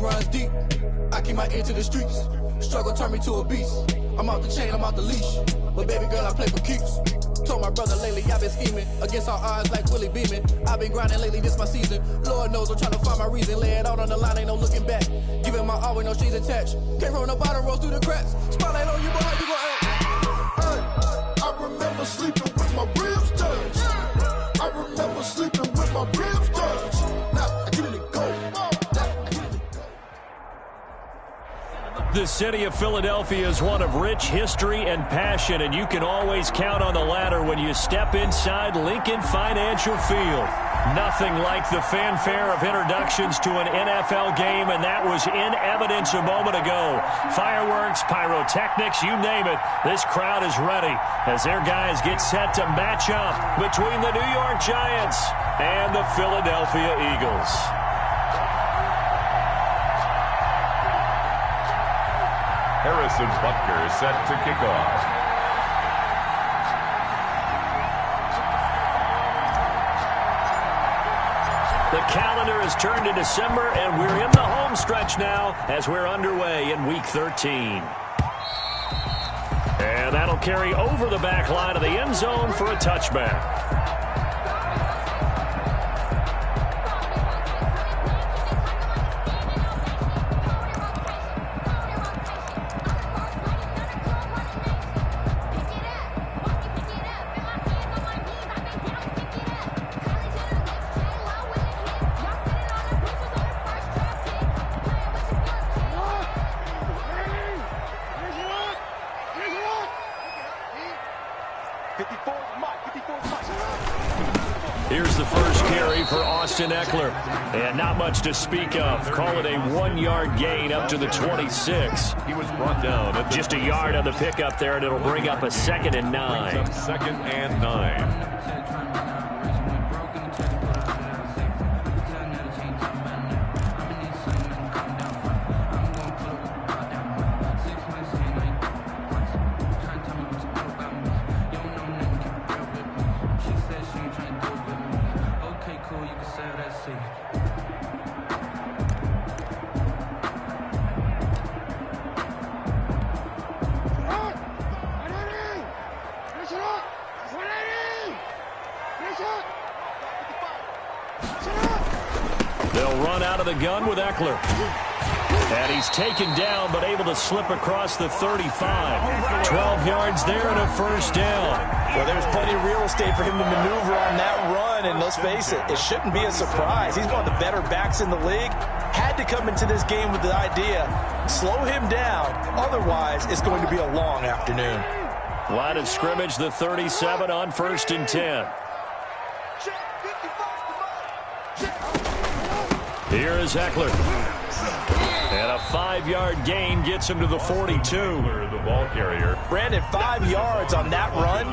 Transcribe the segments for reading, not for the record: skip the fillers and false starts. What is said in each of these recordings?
runs deep. I keep my ear to the streets. Struggle turned me to a beast. I'm off the chain, I'm off the leash. But baby girl, I play for keeps. Told my brother lately I've been scheming against all odds like Willie Beeman. I've been grinding lately, this my season. Lord knows I'm trying to find my reason. Lay it out on the line, ain't no looking back. Giving my all with no strings attached. Came from the bottom, rose through the cracks. Spotlight on you, boy, how you gon' act? Hey, I remember sleeping with my ribs touched. I remember sleeping with my ribs touched. Now I get it to go. The city of Philadelphia is one of rich history and passion, and you can always count on the ladder when you step inside Lincoln Financial Field. Nothing like the fanfare of introductions to an NFL game, and that was in evidence a moment ago. Fireworks, pyrotechnics, you name it, this crowd is ready as their guys get set to match up between the New York Giants and the Philadelphia Eagles. Harrison Butker is set to kick off. The calendar has turned to December, and we're in the home stretch now as we're underway in Week 13. And that'll carry over the back line of the end zone for a touchback. Here's the first carry for Austin Eckler. And not much to speak of. Call it a 1-yard gain up to the 26. He was brought down at just a yard on the pickup there, and it'll bring up a 2nd and 9. Brings up 2nd and 9. They'll run out of the gun with Eckler. And he's taken down, but able to slip across the 35. 12 yards there and a first down. Well, there's plenty of real estate for him to maneuver on that run, and let's face it, it shouldn't be a surprise. He's one of the better backs in the league. Had to come into this game with the idea, slow him down, otherwise it's going to be a long afternoon. Line of scrimmage, the 37 on 1st and 10. Here is Eckler. And a 5-yard gain gets him to the 42. The ball carrier. Brandon, 5 yards on that run.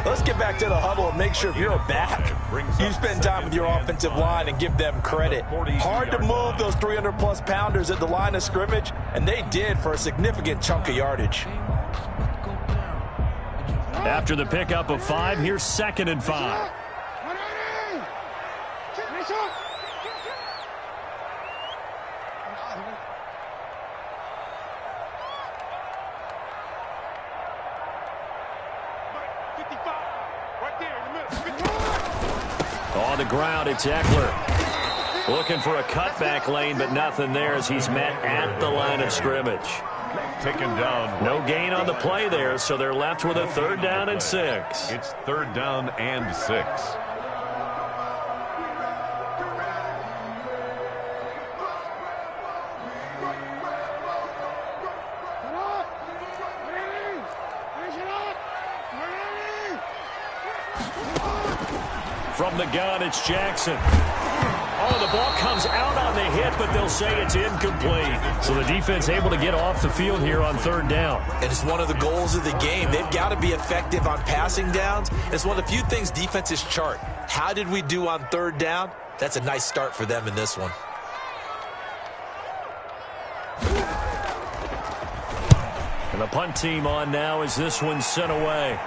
Let's get back to the huddle and make sure if you're a back, you spend time with your offensive line and give them credit. Hard to move those 300-plus pounders at the line of scrimmage, and they did for a significant chunk of yardage. After the pickup of 5, here's 2nd and 5. On the ground, it's Eckler. Looking for a cutback lane, but nothing there as he's met at the line of scrimmage. Taken down. No gain on the play there, so they're left with a 3rd down and 6. It's 3rd down and 6. From the gun, it's Jackson. Oh, the ball comes out on the hit, but they'll say it's incomplete. So the defense able to get off the field here on 3rd down. And it's one of the goals of the game. They've got to be effective on passing downs. It's one of the few things defenses chart. How did we do on 3rd down? That's a nice start for them in this one. And the punt team on now as this one's sent away.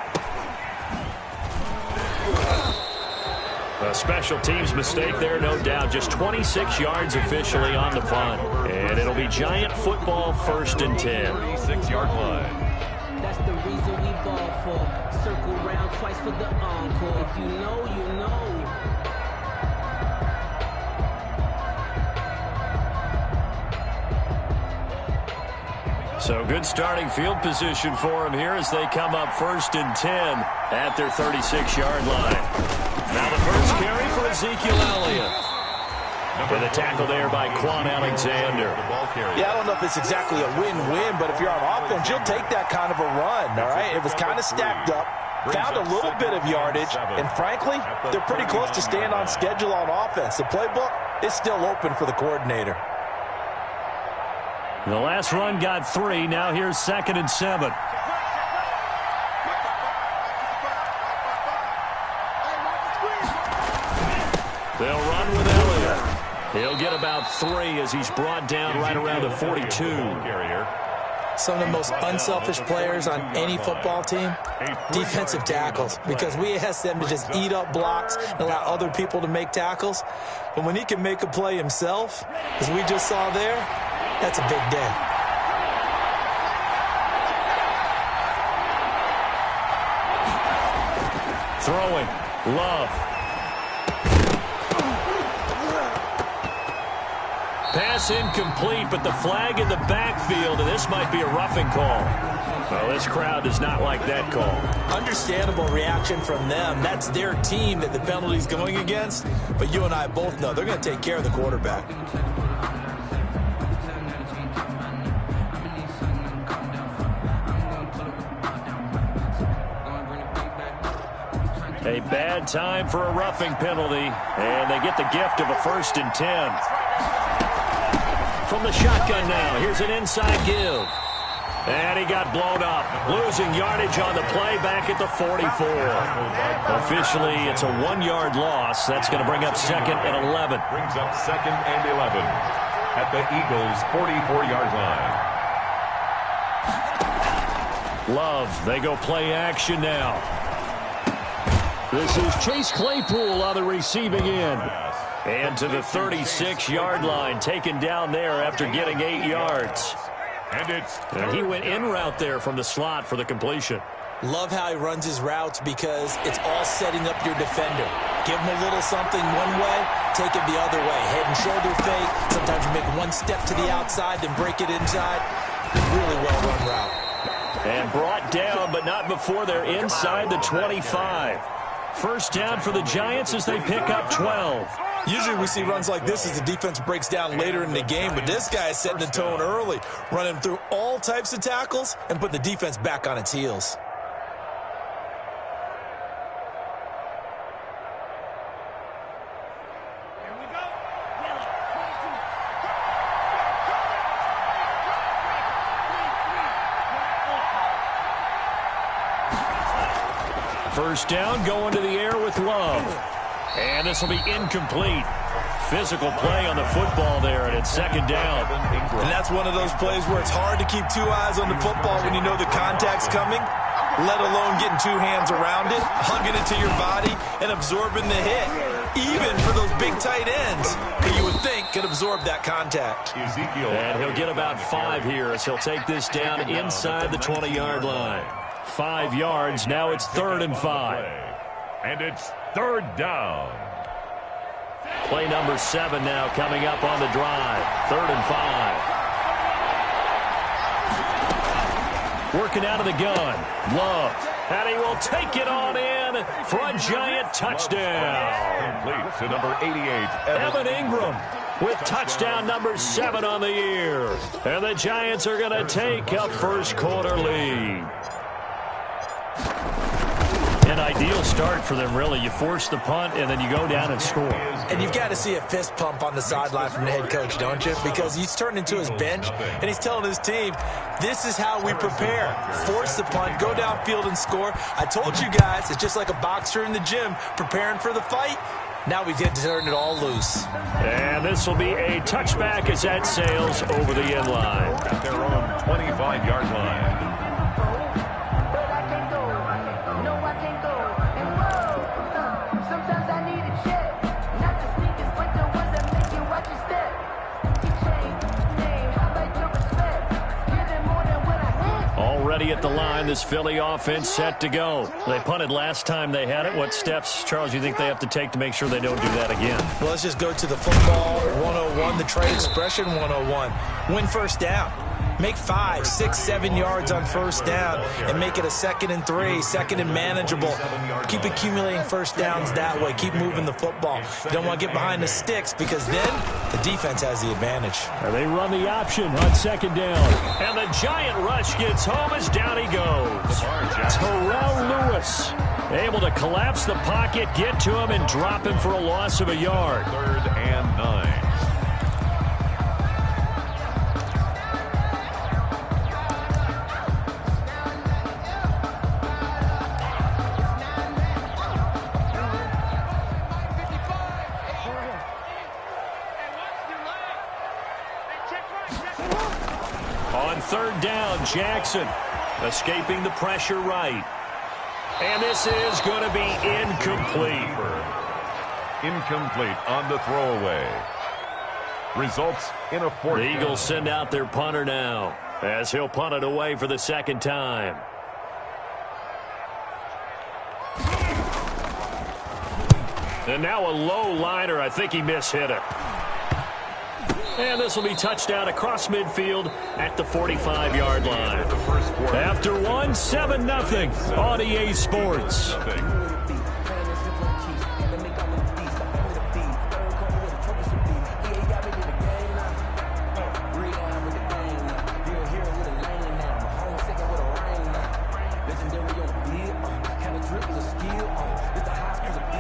A special teams mistake there, no doubt. Just 26 yards officially on the punt. And it'll Giant football 1st and 10. 36-yard line. That's the reason we ball for. Circle round twice for the encore. If you know, you know. So good starting field position for him here as they come up 1st and 10 at their 36-yard line. Now the first carry for Ezekiel Elliott. With a tackle there by Quan Alexander. Yeah, I don't know if it's exactly a win-win, but if you're on offense, you'll take that kind of a run, all right? It was kind of stacked up, found a little bit of yardage, and frankly, they're pretty close to staying on schedule on offense. The playbook is still open for the coordinator. The last run got 3. Now here's 2nd and 7. They'll run with Elliott. He'll get about 3 as he's brought down right around the 42. Some of the most unselfish players on any football team, defensive tackles, because we ask them to just eat up blocks and allow other people to make tackles. But when he can make a play himself, as we just saw there, that's a big day. Throwing, Love. Pass incomplete, but the flag in the backfield, and this might be a roughing call. Well, this crowd does not like that call. Understandable reaction from them. That's their team that the penalty's going against. But you and I both know they're going to take care of the quarterback. A bad time for a roughing penalty, and they get the gift of a 1st and 10. From the shotgun now, here's an inside give. And he got blown up, losing yardage on the play back at the 44. Officially, it's a 1-yard loss. That's going to bring up 2nd and 11. Brings up 2nd and 11 at the Eagles' 44-yard line. Love, they go play action now. This is Chase Claypool on the receiving end. And to the 36-yard line, taken down there after getting 8 yards. And he went in route there from the slot for the completion. Love how he runs his routes because it's all setting up your defender. Give him a little something one way, take it the other way. Head and shoulder fake. Sometimes you make one step to the outside, then break it inside. Really well-run route. And brought down, but not before they're inside the 25. First down for the Giants as they pick up 12. Usually we see runs like this as the defense breaks down later in the game, but this guy is setting the tone early, running through all types of tackles and putting the defense back on its heels. First down, going to the air with Love. And this will be incomplete. Physical play on the football there, and it's 2nd down. And that's one of those plays where it's hard to keep 2 eyes on the football when you know the contact's coming, let alone getting 2 hands around it, hugging it to your body, and absorbing the hit. Even for those big tight ends, who you would think could absorb that contact. And he'll get about 5 here as he'll take this down inside the 20-yard line. 5 yards, now it's 3rd and 5. And it's 3rd down. Play number 7 now coming up on the drive. 3rd and 5. Working out of the gun. Love. And he will take it on in for a Giant touchdown. Complete to number 88, Evan Ingram with touchdown number 7 on the year. And the Giants are going to take a first quarter lead. An ideal start for them, really. You force the punt, and then you go down and score. And you've got to see a fist pump on the sideline from the head coach, don't you? Because he's turned into his bench, and he's telling his team, this is how we prepare. Force the punt, go downfield and score. I told you guys, it's just like a boxer in the gym preparing for the fight. Now we get to turn it all loose. And this will be a touchback as that sails over the end line. At their own 25-yard line. ready at the line. This Philly offense set to go. They punted last time they had it. What steps, Charles, do you think they have to take to make sure they don't do that again? Well, let's just go to the football 101, the trade expression 101. Win first down. Make 5, 6, 7 yards on first down and make it a 2nd and 3, 2nd and manageable. Keep accumulating first downs that way. Keep moving the football. You don't want to get behind the sticks because then the defense has the advantage. And they run the option on 2nd down. And the giant rush gets home as down he goes. Terrell Lewis able to collapse the pocket, get to him, and drop him for a loss of a yard. 3rd and 9. On 3rd down, Jackson escaping the pressure right. And this is going to be incomplete. Incomplete on the throwaway. Results in a 4th. The Eagles send out their punter now as he'll punt it away for the 2nd time. And now a low liner. I think he mishit it. And this will be touchdown across midfield at the 45-yard line. After one, 7-0 on EA Sports.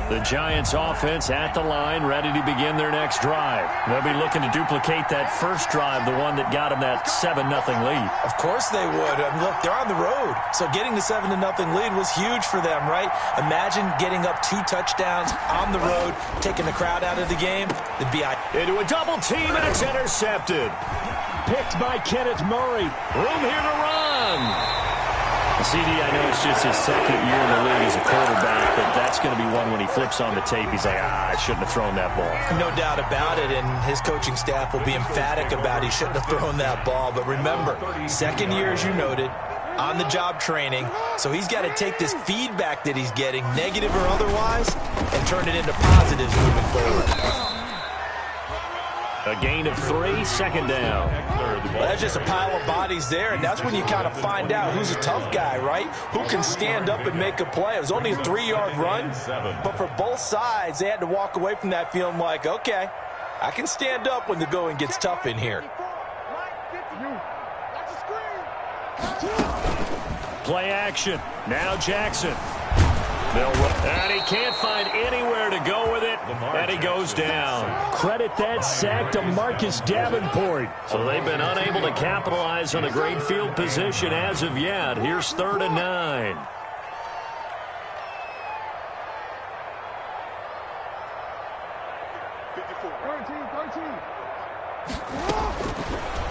The Giants offense at the line, ready to begin their next drive. They'll be looking to duplicate that first drive, the one that got them that 7-0 lead. Of course they would. I mean, look, they're on the road. So getting the 7-0 lead was huge for them, right? Imagine getting up 2 touchdowns on the road, taking the crowd out of the game. It'd be into a double team, and it's intercepted. Picked by Kenneth Murray. Room here to run. CD, I know it's just his 2nd year in the league as a quarterback, but that's going to be one when he flips on the tape. He's like, I shouldn't have thrown that ball. No doubt about it, and his coaching staff will be emphatic about he shouldn't have thrown that ball. But remember, 2nd year, as you noted, on-the-job training, so he's got to take this feedback that he's getting, negative or otherwise, and turn it into positives moving forward. A gain of 3, 2nd down. Well, that's just a pile of bodies there, and that's when you kind of find out who's a tough guy, right? Who can stand up and make a play. It was only a 3-yard run, but for both sides, they had to walk away from that feeling like, okay, I can stand up when the going gets tough in here. Play action. Now Jackson. And he can't find anywhere to go with it, and he goes down. Credit that sack to Marcus Davenport. So they've been unable to capitalize on a great field position as of yet. Here's 3rd and 9.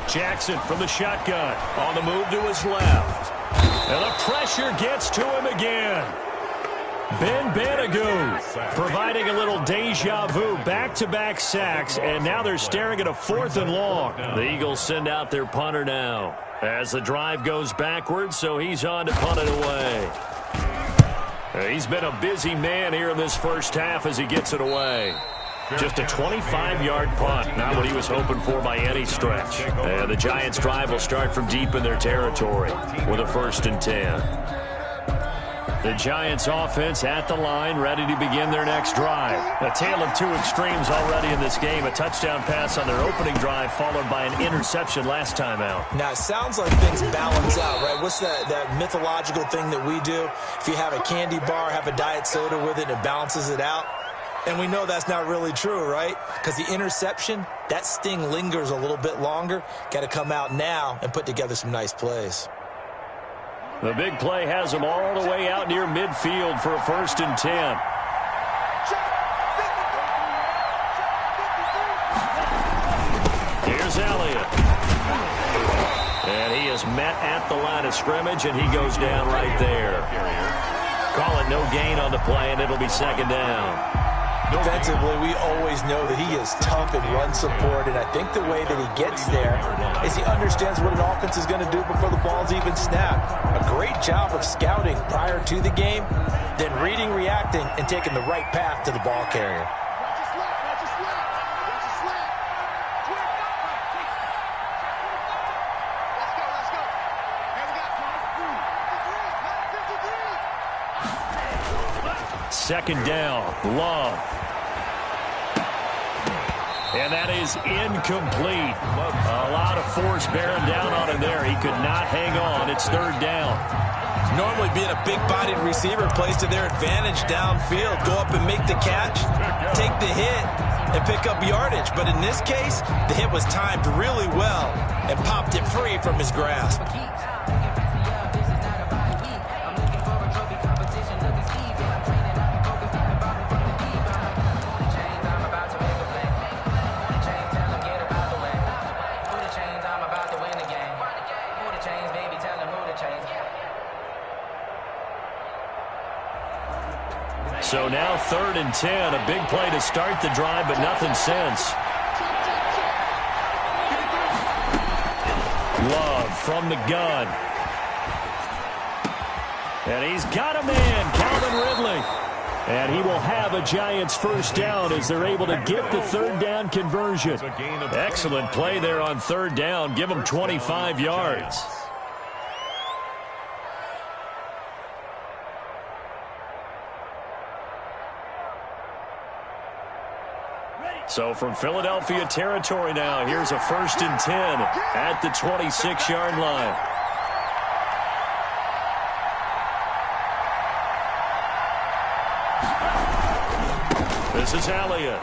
Jackson from the shotgun. On the move to his left. And the pressure gets to him again. Ben Banagou providing a little deja vu, back-to-back sacks, and now they're staring at a 4th and long. The Eagles send out their punter now as the drive goes backwards, so he's on to punt it away. He's been a busy man here in this first half as he gets it away. Just a 25-yard punt, not what he was hoping for by any stretch. And the Giants' drive will start from deep in their territory with a 1st and 10. The Giants offense at the line, ready to begin their next drive. A tale of 2 extremes already in this game. A touchdown pass on their opening drive, followed by an interception last time out. Now, it sounds like things balance out, right? What's that mythological thing that we do? If you have a candy bar, have a diet soda with it, it balances it out. And we know that's not really true, right? Because the interception, that sting lingers a little bit longer. Got to come out now and put together some nice plays. The big play has them all the way out near midfield for a 1st and 10. Here's Elliott. And he is met at the line of scrimmage, and he goes down right there. Call it no gain on the play, and it'll be 2nd down. Defensively, we always know that he is tough in run support, and I think the way that he gets there is he understands what an offense is going to do before the ball's even snapped. A great job of scouting prior to the game, then reading, reacting, and taking the right path to the ball carrier. Second down, Love. And that is incomplete. A lot of force bearing down on him there. He could not hang on. It's third down. Normally being a big-bodied receiver plays to their advantage downfield. Go up and make the catch, take the hit, and pick up yardage. But in this case, the hit was timed really well and popped it free from his grasp. So now 3rd and 10. A big play to start the drive, but nothing since. Love from the gun. And he's got a man, Calvin Ridley. And he will have a Giants first down as they're able to get the third down conversion. Excellent play there on third down. Give them 25 yards. So from Philadelphia territory now, here's a 1st and 10 at the 26-yard line. This is Elliott.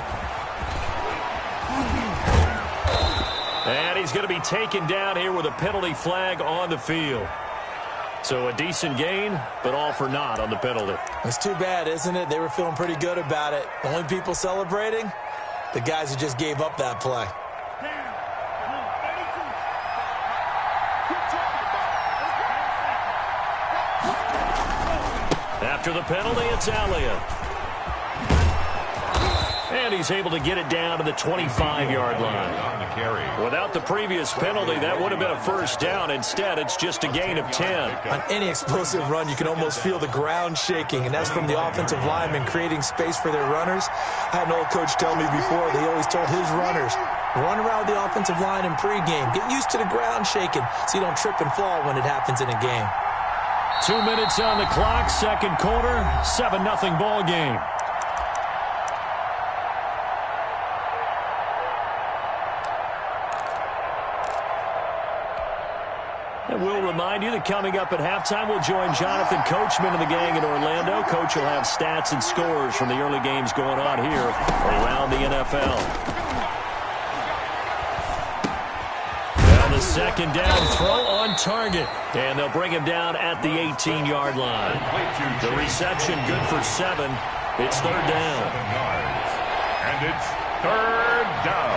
And he's going to be taken down here with a penalty flag on the field. So a decent gain, but all for naught on the penalty. It's too bad, isn't it? They were feeling pretty good about it. The only people celebrating, the guys who just gave up that play. After the penalty, it's Elliott. And he's able to get it down to the 25-yard line. Without the previous penalty, that would have been a first down. Instead, it's just a gain of 10. On any explosive run, you can almost feel the ground shaking, and that's from the offensive linemen creating space for their runners. I had an old coach tell me before, they always told his runners, run around the offensive line in pregame. Get used to the ground shaking so you don't trip and fall when it happens in a game. 2 minutes on the clock, second quarter, 7-0 ball game. And we'll remind you that coming up at halftime, we'll join Jonathan Coachman and the gang in Orlando. Coach will have stats and scores from the early games going on here around the NFL. Now the second down throw on target. And they'll bring him down at the 18-yard line. The reception good for 7. It's third down. And it's third down.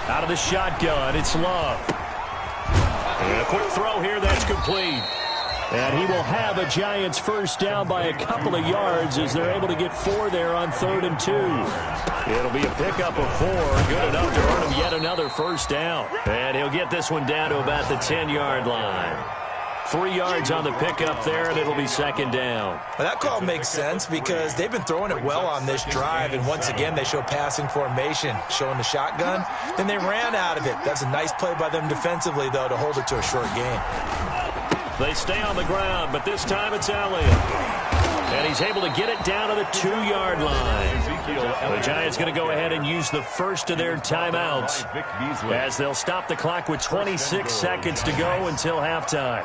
Out of the shotgun, it's Love. And a quick throw here, that's complete. And he will have a Giants first down by a couple of yards as they're able to get 4 there on 3rd and 2. It'll be a pickup of 4, good enough to earn him yet another first down. And he'll get this one down to about the 10-yard line. 3 yards on the pickup there, and it'll be second down. Well, that call makes sense because they've been throwing it well on this drive, and once again they show passing formation, showing the shotgun. Then they ran out of it. That's a nice play by them defensively, though, to hold it to a short gain. They stay on the ground, but this time it's Elliott. And he's able to get it down to the 2-yard line. The Giants going to go ahead and use the first of their timeouts as they'll stop the clock with 26 seconds to go until halftime.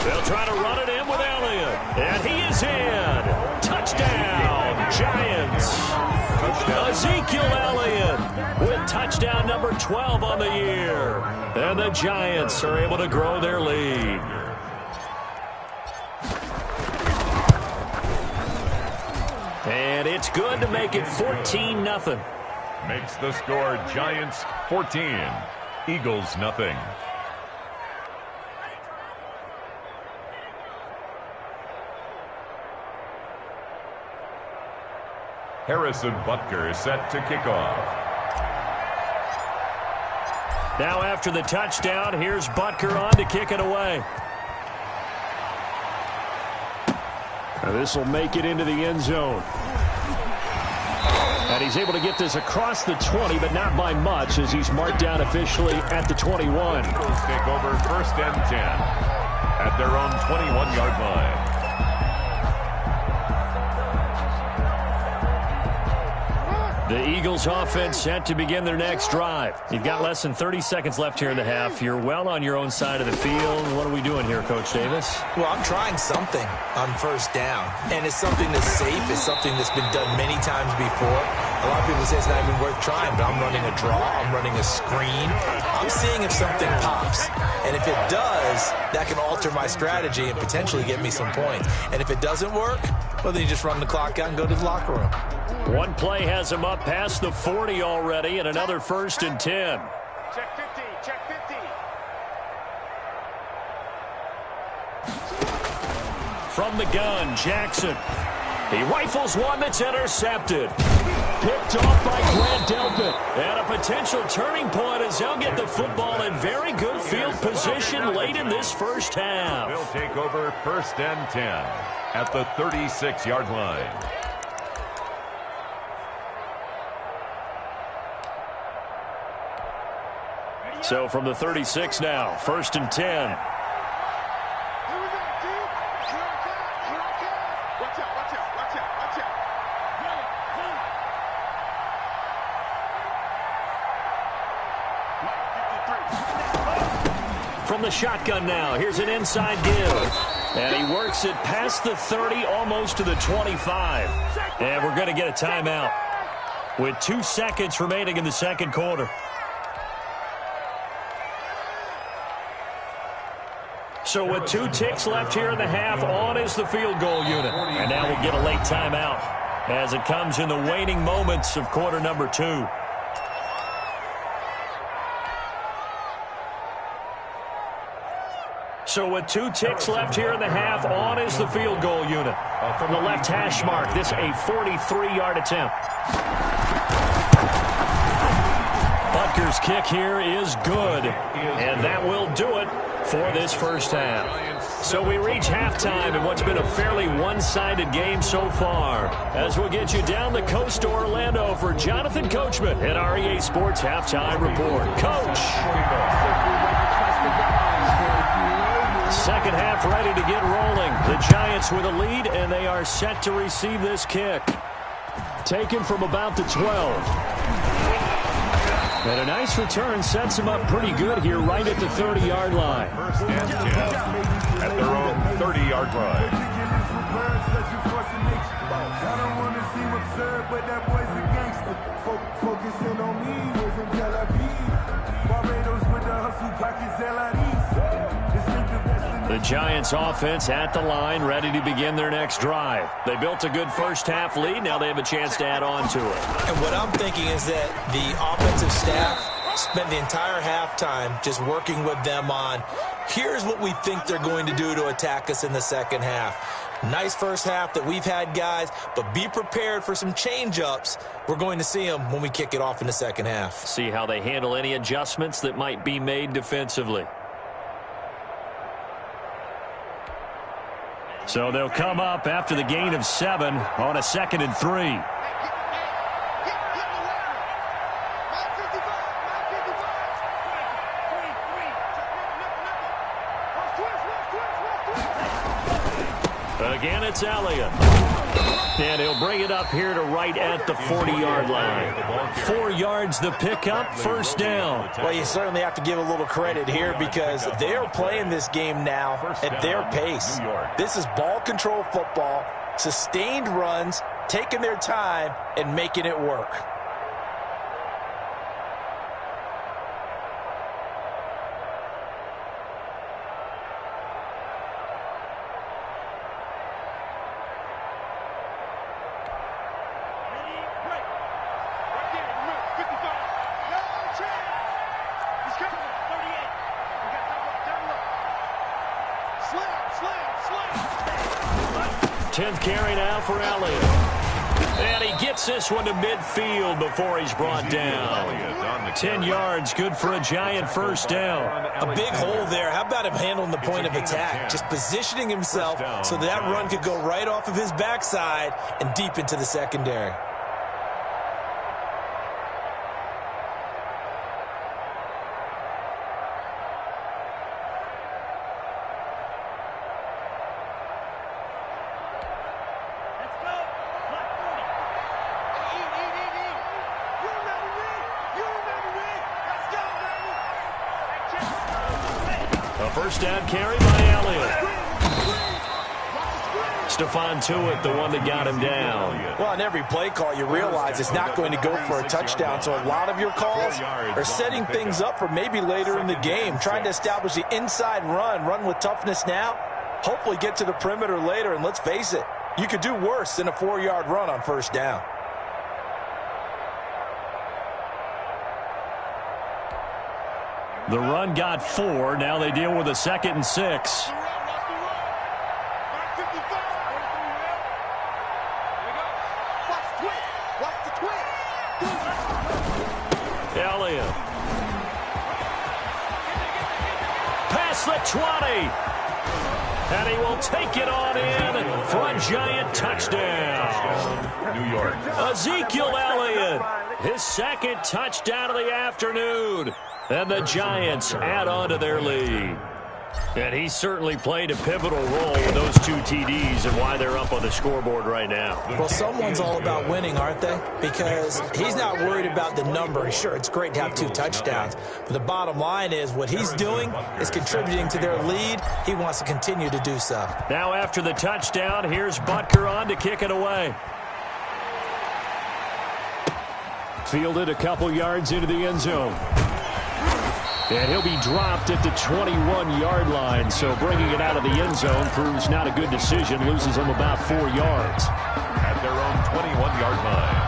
They'll try to run it in with Elliott. And he is in. Touchdown, Giants. Ezekiel Elliott with touchdown number 12 on the year. And the Giants are able to grow their lead. And it's good to make it 14-0. Makes the score Giants 14, Eagles nothing. Harrison Butker is set to kick off. Now after the touchdown, here's Butker on to kick it away. Now this will make it into the end zone. And he's able to get this across the 20, but not by much as he's marked down officially at the 21. Eagles take over 1st and 10 at their own 21-yard line. The Eagles offense set to begin their next drive. You've got less than 30 seconds left here in the half. You're well on your own side of the field. What are we doing here, Coach Davis? Well, I'm trying something on 1st down, and it's something that's safe. It's something that's been done many times before. A lot of people say it's not even worth trying, but I'm running a draw. I'm running a screen. I'm seeing if something pops, and if it does, that can alter my strategy and potentially get me some points. And if it doesn't work, well, then you just run the clock out and go to the locker room. One play has him up past the 40 already, and another 1st and 10. Check 50, check 50. From the gun, Jackson. He rifles one that's intercepted. Picked off by Grant Delpit. And a potential turning point as he'll get the football in very good field position late in this first half. They'll take over 1st and 10 at the 36-yard line. So from the 36 now, 1st and 10. From the shotgun now, here's an inside give. And he works it past the 30, almost to the 25. And we're going to get a timeout with 2 seconds remaining in the second quarter. So with 2 ticks left here in the half, on is the field goal unit. And now we'll get a late timeout as it comes in the waning moments of quarter number 2. So with 2 ticks left here in the half, on is the field goal unit. From the left hash mark, this a 43-yard attempt. Butker's kick here is good, and that will do it for this first half. So we reach halftime in what's been a fairly one-sided game so far. As we'll get you down the coast to Orlando for Jonathan Coachman at our EA Sports Halftime Report. Coach! Second half ready to get rolling. The Giants with a lead, and they are set to receive this kick. Taken from about the 12. And a nice return sets them up pretty good here right at the 30-yard line. 1st and 10 at their own 30-yard line. The Giants offense at the line, ready to begin their next drive. They built a good first half lead. Now they have a chance to add on to it. And what I'm thinking is that the offensive staff spent the entire halftime just working with them on, here's what we think they're going to do to attack us in the second half. Nice first half that we've had, guys, but be prepared for some change-ups. We're going to see them when we kick it off in the second half. See how they handle any adjustments that might be made defensively. So they'll come up after the gain of 7 on a 2nd and 3. Again, it's Elliott. And he'll bring it up here to right at the 40-yard line. 4 yards the pickup, first down. Well, you certainly have to give a little credit here because they are playing this game now at their pace. This is ball control football, sustained runs, taking their time and making it work. Carry now for Elliott. And he gets this one to midfield before he's brought down. 10 yards, good for a Giant first down. A big hole there. How about him handling the point of attack? Just positioning himself so that run could go right off of his backside and deep into the secondary. First down carry by Elliott. Stephon Tuitt, the one that got him down. Well, on every play call, you realize it's not going to go for a touchdown. So a lot of your calls are setting things up for maybe later in the game, trying to establish the inside run with toughness now, hopefully get to the perimeter later. And let's face it, you could do worse than a 4-yard run on first down. The run got 4. Now they deal with a 2nd and 6. Elliott. Past the 20. And he will take it on in for a Giant touchdown. New York. Ezekiel Elliott, his 2nd touchdown of the afternoon. And the Giants add on to their lead. And he certainly played a pivotal role with those 2 TDs and why they're up on the scoreboard right now. Well, someone's all about winning, aren't they? Because he's not worried about the number. Sure, it's great to have 2 touchdowns. But the bottom line is what he's doing is contributing to their lead. He wants to continue to do so. Now after the touchdown, here's Butker on to kick it away. Fielded a couple yards into the end zone. And he'll be dropped at the 21-yard line, so bringing it out of the end zone proves not a good decision, loses him about 4 yards. At their own 21-yard line.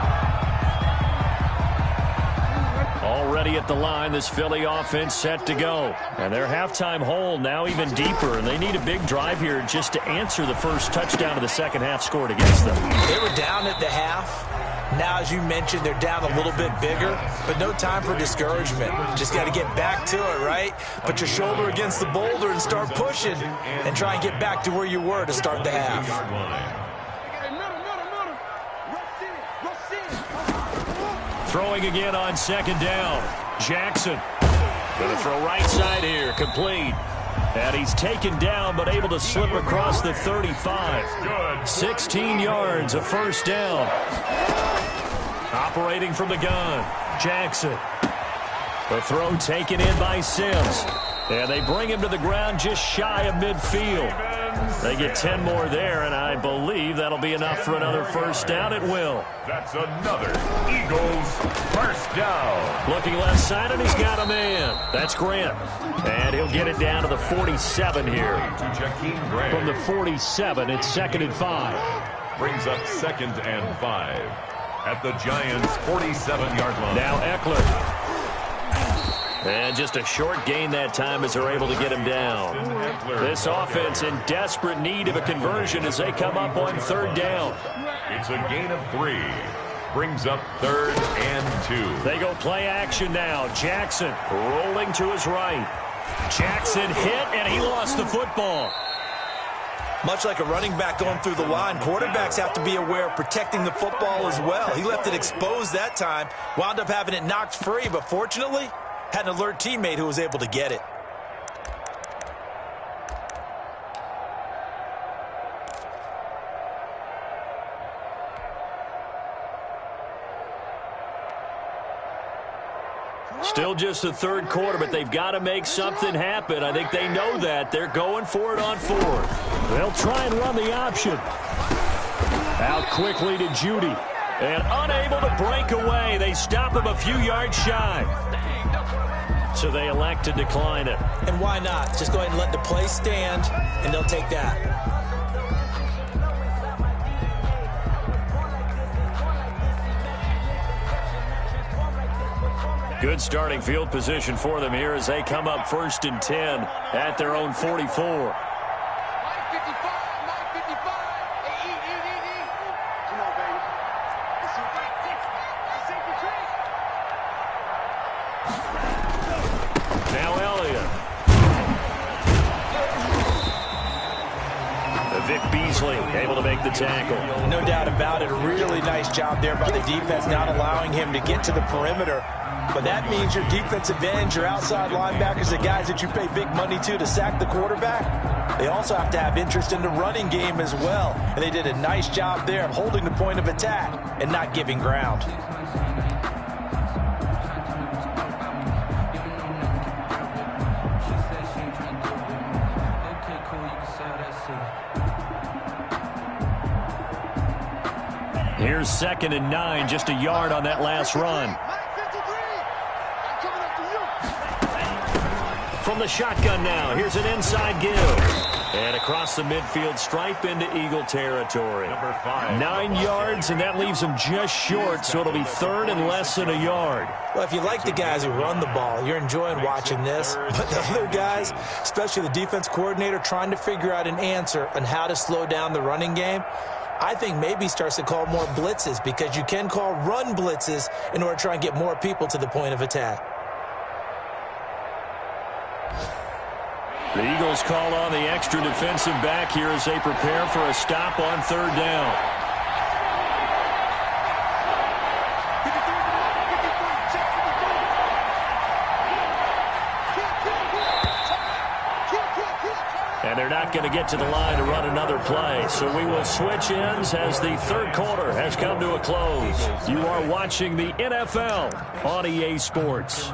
Already at the line, this Philly offense set to go. And their halftime hole now even deeper, and they need a big drive here just to answer the first touchdown of the second half scored against them. They were down at the half. Now, as you mentioned, they're down a little bit bigger, but no time for discouragement. Just got to get back to it, right? Put your shoulder against the boulder and start pushing and try and get back to where you were to start the half. Throwing again on 2nd down. Jackson going to throw right side here, complete. And he's taken down but able to slip across the 35. 16 yards, a first down. Operating from the gun, Jackson. The throw taken in by Sims. And they bring him to the ground just shy of midfield. They get 10 more there, and I believe that'll be enough for another first down. It will. That's another Eagles first down. Looking left side, and he's got a man. That's Grant. And he'll get it down to the 47 here. From the 47, it's 2nd and 5. Brings up 2nd and 5 at the Giants' 47-yard line. Now Eckler. And just a short gain that time as they're able to get him down. This offense in desperate need of a conversion as they come up on 3rd down. It's a gain of 3. Brings up 3rd and 2. They go play action now. Jackson rolling to his right. Jackson hit, and he lost the football. Much like a running back going through the line, quarterbacks have to be aware of protecting the football as well. He left it exposed that time, wound up having it knocked free, but fortunately, had an alert teammate who was able to get it. Still just the 3rd quarter, but they've got to make something happen. I think they know that. They're going for it on 4th. They'll try and run the option. Out quickly to Judy. And unable to break away. They stop him a few yards shy. So they elect to decline it. And why not? Just go ahead and let the play stand, and they'll take that. Good starting field position for them here as they come up 1st and 10 at their own 44. Able to make the tackle. No doubt about it. A really nice job there by the defense, not allowing him to get to the perimeter. But that means your defensive ends, your outside linebackers, the guys that you pay big money to sack the quarterback, they also have to have interest in the running game as well. And they did a nice job there of holding the point of attack and not giving ground. Here's 2nd and 9, just a yard on that last run. From the shotgun now, here's an inside give. And across the midfield stripe into Eagle territory. 9 yards, and that leaves them just short, so it'll be 3rd and less than a yard. Well, if you like the guys who run the ball, you're enjoying watching this. But the other guys, especially the defense coordinator, trying to figure out an answer on how to slow down the running game, I think maybe starts to call more blitzes, because you can call run blitzes in order to try and get more people to the point of attack. The Eagles call on the extra defensive back here as they prepare for a stop on 3rd down. And they're not going to get to the line to run another play. So we will switch ends as the 3rd quarter has come to a close. You are watching the NFL on EA Sports.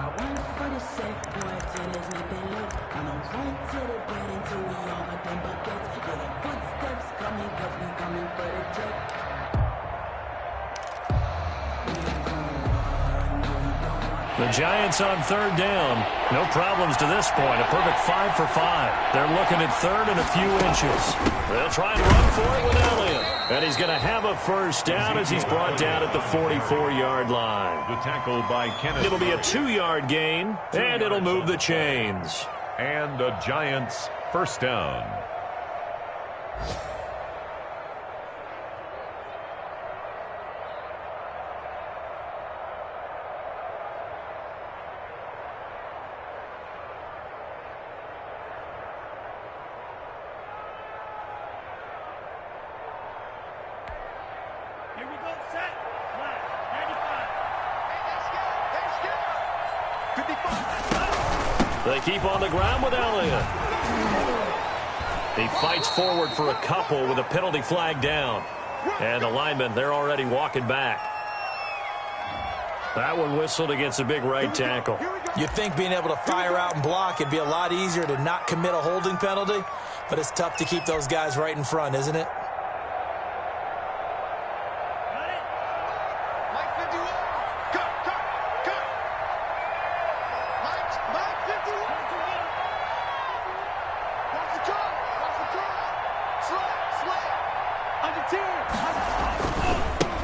The Giants on 3rd down. No problems to this point. A perfect 5 for 5. They're looking at 3rd and a few inches. They'll try and run for it with Elliott. And he's going to have a 1st down as he's brought down at the 44-yard line. The tackle by Kenneth. It'll be a 2-yard gain, and it'll move the chains. And the Giants 1st down. They keep on the ground with Elliott. He fights forward for a couple with a penalty flag down. And the linemen, they're already walking back. That one whistled against a big right tackle. You'd think being able to fire out and block, it'd be a lot easier to not commit a holding penalty. But it's tough to keep those guys right in front, isn't it?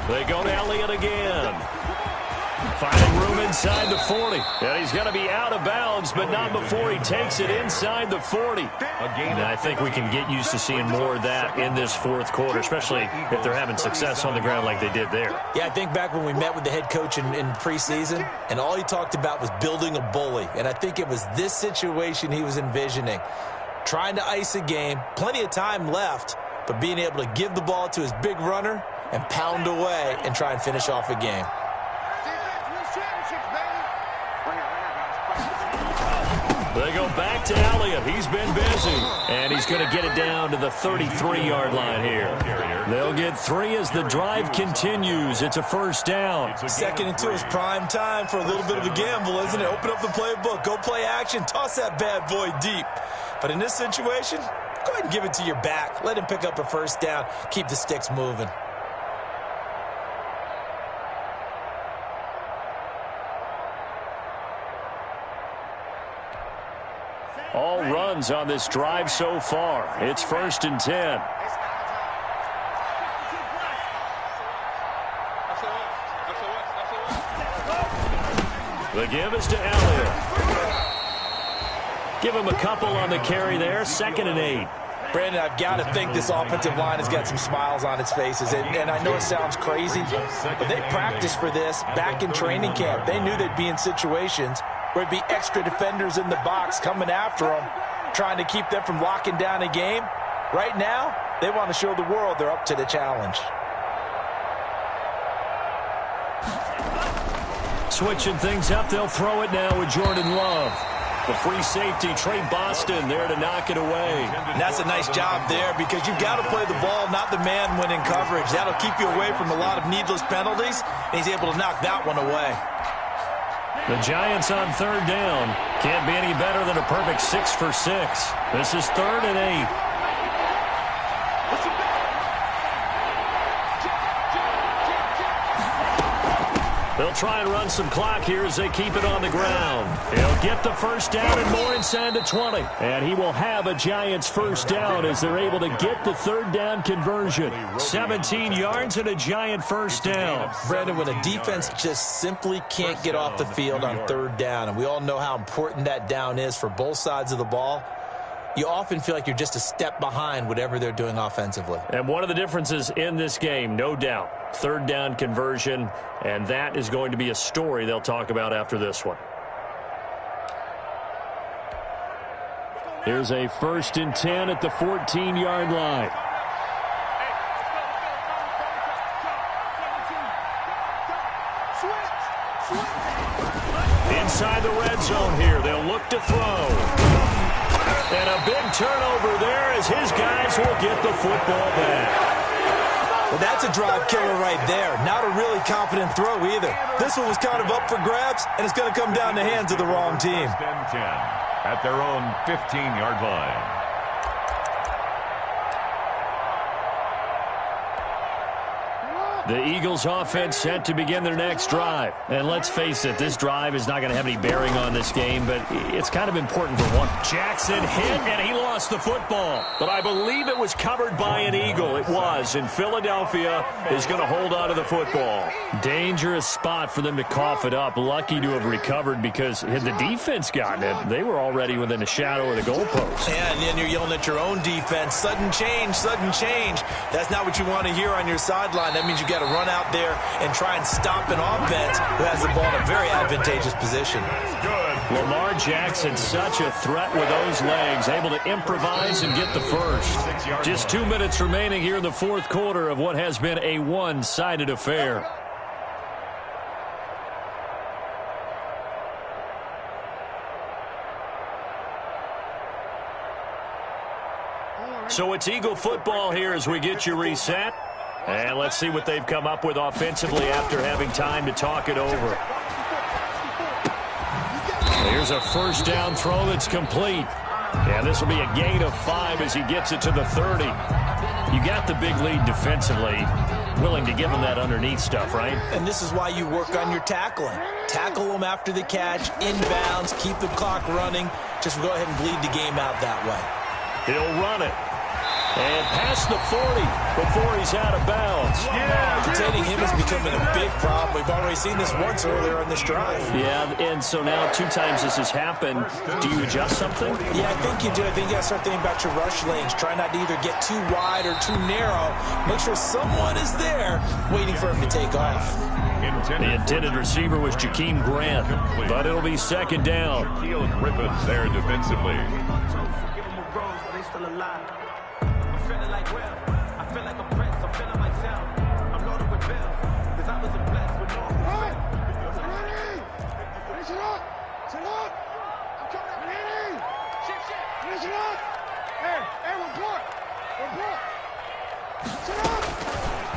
They go to Elliott again. Finding room inside the 40. And he's going to be out of bounds, but not before he takes it inside the 40. And I think we can get used to seeing more of that in this 4th quarter, especially if they're having success on the ground like they did there. Yeah, I think back when we met with the head coach in preseason, and all he talked about was building a bully. And I think it was this situation he was envisioning. Trying to ice a game, plenty of time left, but being able to give the ball to his big runner and pound away and try and finish off a game. They go back to Elliott. He's been busy. And he's going to get it down to the 33-yard line here. They'll get 3 as the drive continues. It's a 1st down. 2nd and 2 is prime time for a little bit of a gamble, isn't it? Open up the playbook. Go play action. Toss that bad boy deep. But in this situation, go ahead and give it to your back. Let him pick up a 1st down. Keep the sticks moving. All runs on this drive so far. It's 1st and 10. The give is to Elliott. Give him a couple on the carry there. 2nd and 8. Brandon, I've got to think this offensive line has got some smiles on its faces. And I know it sounds crazy, but they practiced for this back in training camp. They knew they'd be in situations where there'd be extra defenders in the box coming after them, trying to keep them from locking down a game. Right now, they want to show the world they're up to the challenge. Switching things up, they'll throw it now with Jordan Love. The free safety, Trey Boston, there to knock it away. And that's a nice job there because you've got to play the ball, not the man when in coverage. That'll keep you away from a lot of needless penalties, and he's able to knock that one away. The Giants on 3rd down. Can't be any better than a perfect 6 for 6. This is 3rd and 8. They'll try and run some clock here as they keep it on the ground. He'll get the first down and more inside the 20. And he will have a Giants first down as they're able to get the 3rd down conversion. 17 yards and a Giant first down. Brandon, when a defense just simply can't get off the field on 3rd down, and we all know how important that down is for both sides of the ball, you often feel like you're just a step behind whatever they're doing offensively. And one of the differences in this game, no doubt, 3rd down conversion, and that is going to be a story they'll talk about after this one. Here's a 1st and 10 at the 14-yard line. Inside the red zone here, they'll look to throw. And a big turnover there as his guys will get the football back. Well, that's a drive killer right there. Not a really confident throw either. This one was kind of up for grabs, and it's going to come down the hands of the wrong team. 10 at their own 15-yard line. The Eagles offense set to begin their next drive. And let's face it, this drive is not going to have any bearing on this game, but it's kind of important for one. Jackson hit, and he lost the football. But I believe it was covered by an Eagle. It was, and Philadelphia is going to hold on to the football. Dangerous spot for them to cough it up. Lucky to have recovered because had the defense gotten it, they were already within the shadow of the goalpost. Yeah, and then you're yelling at your own defense. Sudden change, sudden change. That's not what you want to hear on your sideline. That means you got to run out there and try and stop an offense who has the ball in a very advantageous position. Lamar Jackson, such a threat with those legs, able to improvise and get the first. Just 2 minutes remaining here in the 4th quarter of what has been a one-sided affair. So it's Eagle football here as we get you reset. And let's see what they've come up with offensively after having time to talk it over. Here's a first down throw that's complete. And this will be a gain of 5 as he gets it to the 30. You got the big lead defensively. Willing to give him that underneath stuff, right? And this is why you work on your tackling. Tackle them after the catch, inbounds, keep the clock running. Just go ahead and bleed the game out that way. He'll run it. And past the 40 before he's out of bounds. Containing him is becoming a big problem. We've already seen this once earlier in this drive. Yeah, and so now 2 times this has happened. Do you adjust something? Yeah, I think you do. I think you got to start thinking about your rush lanes. Try not to either get too wide or too narrow. Make sure someone is there waiting for him to take off. The intended receiver was Jakeem Grant, but it'll be 2nd down. Shaquille Griffin's there defensively.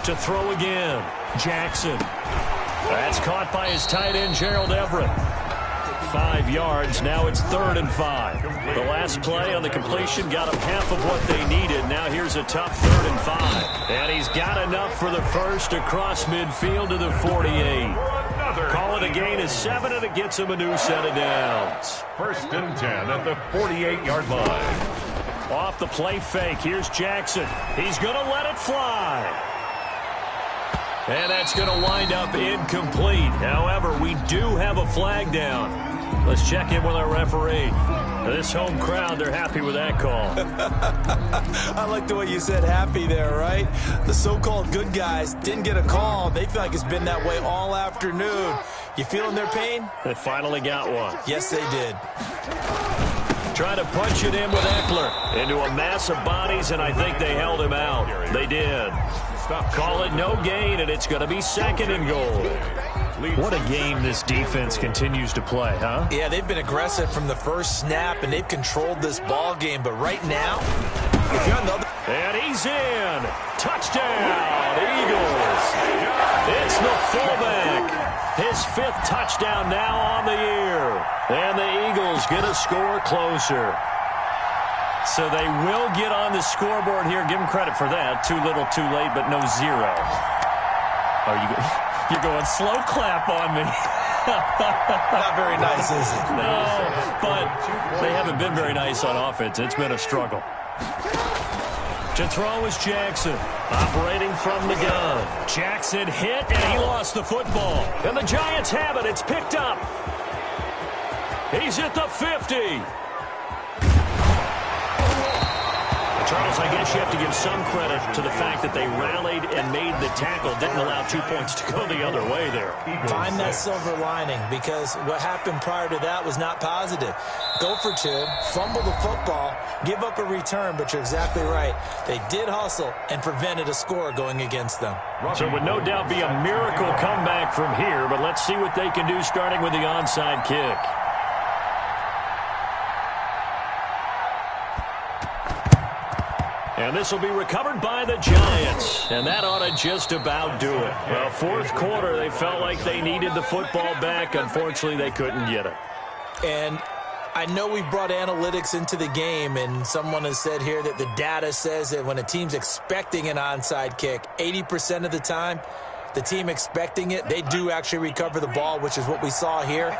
To throw again, Jackson. That's caught by his tight end, Gerald Everett. 5 yards. Now it's 3rd and 5. The last play on the completion got him half of what they needed. Now here's a tough 3rd and 5. And he's got enough for the first across midfield to the 48. Call it a gain of 7, and it gets him a new set of downs. 1st and 10 at the 48-yard line. Off the play fake, here's Jackson. He's going to let it fly. And that's going to wind up incomplete. However, we do have a flag down. Let's check in with our referee. This home crowd, they're happy with that call. I like the way you said happy there, right? The so-called good guys didn't get a call. They feel like it's been that way all afternoon. You feeling their pain? They finally got one. Yes, they did. Trying to punch it in with Eckler into a mass of bodies, and I think they held him out. They did. Call it no gain, and it's going to be 2nd and goal. What a game this defense continues to play, huh? Yeah, they've been aggressive from the first snap, and they've controlled this ball game. But right now, if you're on the other... And he's in. Touchdown, Eagles. It's the fullback. His 5th touchdown now on the year. And the Eagles get a score closer. So they will get on the scoreboard here. Give them credit for that. Too little, too late, but no 0. You're going slow clap on me. Not very nice, is it? No, but they haven't been very nice on offense. It's been a struggle. To throw is Jackson, operating from the gun. Jackson hit, and he lost the football. And the Giants have it. It's picked up. He's at the 50. Charles, I guess you have to give some credit to the fact that they rallied and made the tackle. Didn't allow 2 points to go the other way there. Find that silver lining, because what happened prior to that was not positive. Go for 2, fumble the football, give up a return, but you're exactly right. They did hustle and prevented a score going against them. So it would no doubt be a miracle comeback from here, but let's see what they can do starting with the onside kick. And this will be recovered by the Giants. And that ought to just about do it. Well, 4th quarter, they felt like they needed the football back. Unfortunately, they couldn't get it. And I know we brought analytics into the game, and someone has said here that the data says that when a team's expecting an onside kick, 80% of the time, the team expecting it, they do actually recover the ball, which is what we saw here.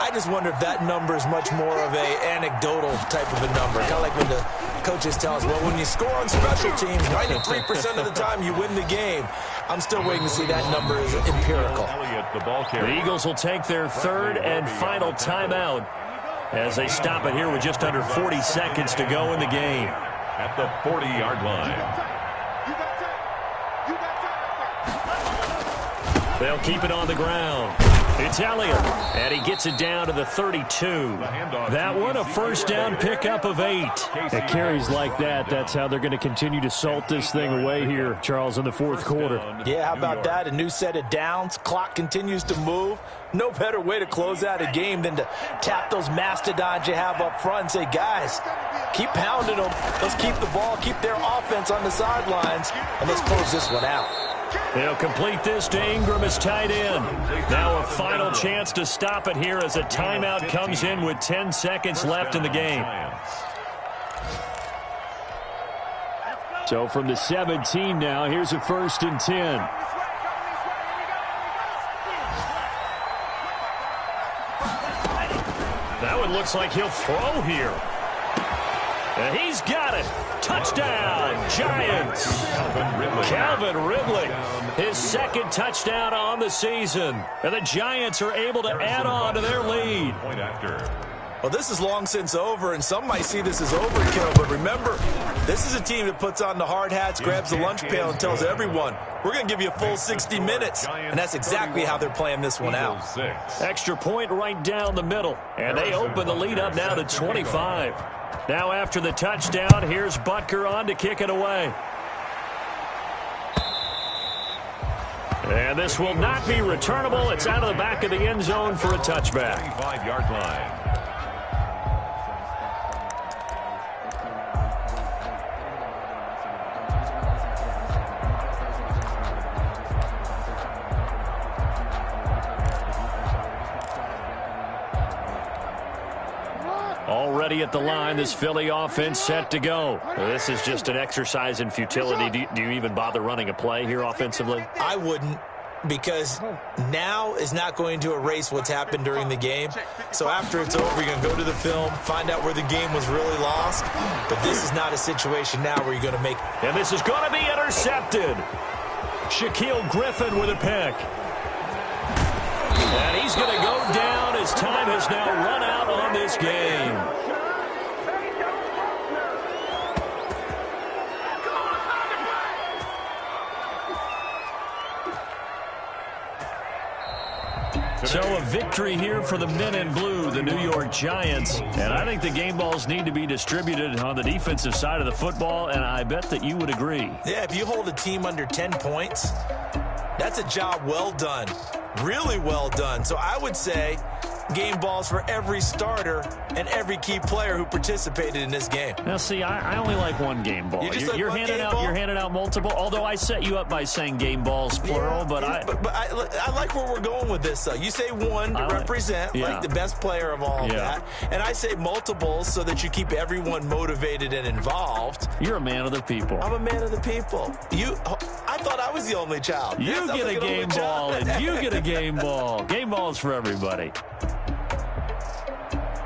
I just wonder if that number is much more of a anecdotal type of a number. Kind of like when the coaches tell us, well, when you score on special teams, 93% of the time you win the game. I'm still waiting to see that number is empirical. The Eagles will take their 3rd and final timeout as they stop it here with just under 40 seconds to go in the game. At the 40-yard line. They'll keep it on the ground. It's Elliott, and he gets it down to the 32. That one, a 1st down pickup of 8. At carries like that, that's how they're going to continue to salt this thing away here, Charles, in the 4th quarter. Yeah, how about that? A new set of downs. Clock continues to move. No better way to close out a game than to tap those mastodons you have up front and say, guys, keep pounding them. Let's keep the ball, keep their offense on the sidelines, and let's close this one out. They'll complete this to Ingram as tight end. Now a final chance to stop it here as a timeout comes in with 10 seconds left in the game. So from the 17 now, here's a 1st and 10. That one looks like he'll throw here. And he's got it. Touchdown, Giants. Calvin Ridley, his 2nd touchdown on the season. And the Giants are able to add on to their lead. Well, this is long since over, and some might see this as overkill. But remember, this is a team that puts on the hard hats, grabs the lunch pail, and tells everyone, we're going to give you a full 60 minutes. And that's exactly how they're playing this one out. Extra point right down the middle. And they open the lead up now to 25. Now after the touchdown, here's Butker on to kick it away. And this will not be returnable. It's out of the back of the end zone for a touchback. 25-yard line. Already at the line, this Philly offense set to go. Well, this is just an exercise in futility. Do you even bother running a play here offensively? I wouldn't. because now is not going to erase what's happened during the game. So after it's over, you're going to go to the film, find out where the game was really lost. But this is not a situation now where you're going to make... And this is going to be intercepted. Shaquille Griffin with a pick. And he's going to go down. His time has now run out on this game. So a victory here for the men in blue, the New York Giants. And I think the game balls need to be distributed on the defensive side of the football, and I bet that you would agree. Yeah, if you hold a team under 10 points, that's a job well done. Really well done. So I would say game balls for every starter and every key player who participated in this game. Now, see, I only like one game ball. You're handing out multiple. Although I set you up by saying game balls plural, yeah, but I like where we're going with this. Though you say one to represent like the best player of all of that, and I say multiples so that you keep everyone motivated and involved. You're a man of the people. I'm a man of the people. I thought I was the only child. You get a game ball, and you get a game ball. Game balls for everybody.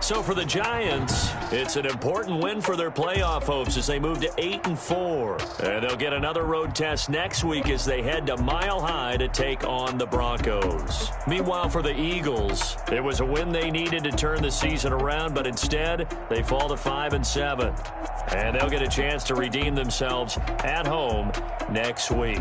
So for the Giants, it's an important win for their playoff hopes as they move to 8-4. And they'll get another road test next week as they head to Mile High to take on the Broncos. Meanwhile, for the Eagles, it was a win they needed to turn the season around, but instead they fall to 5-7. And they'll get a chance to redeem themselves at home next week.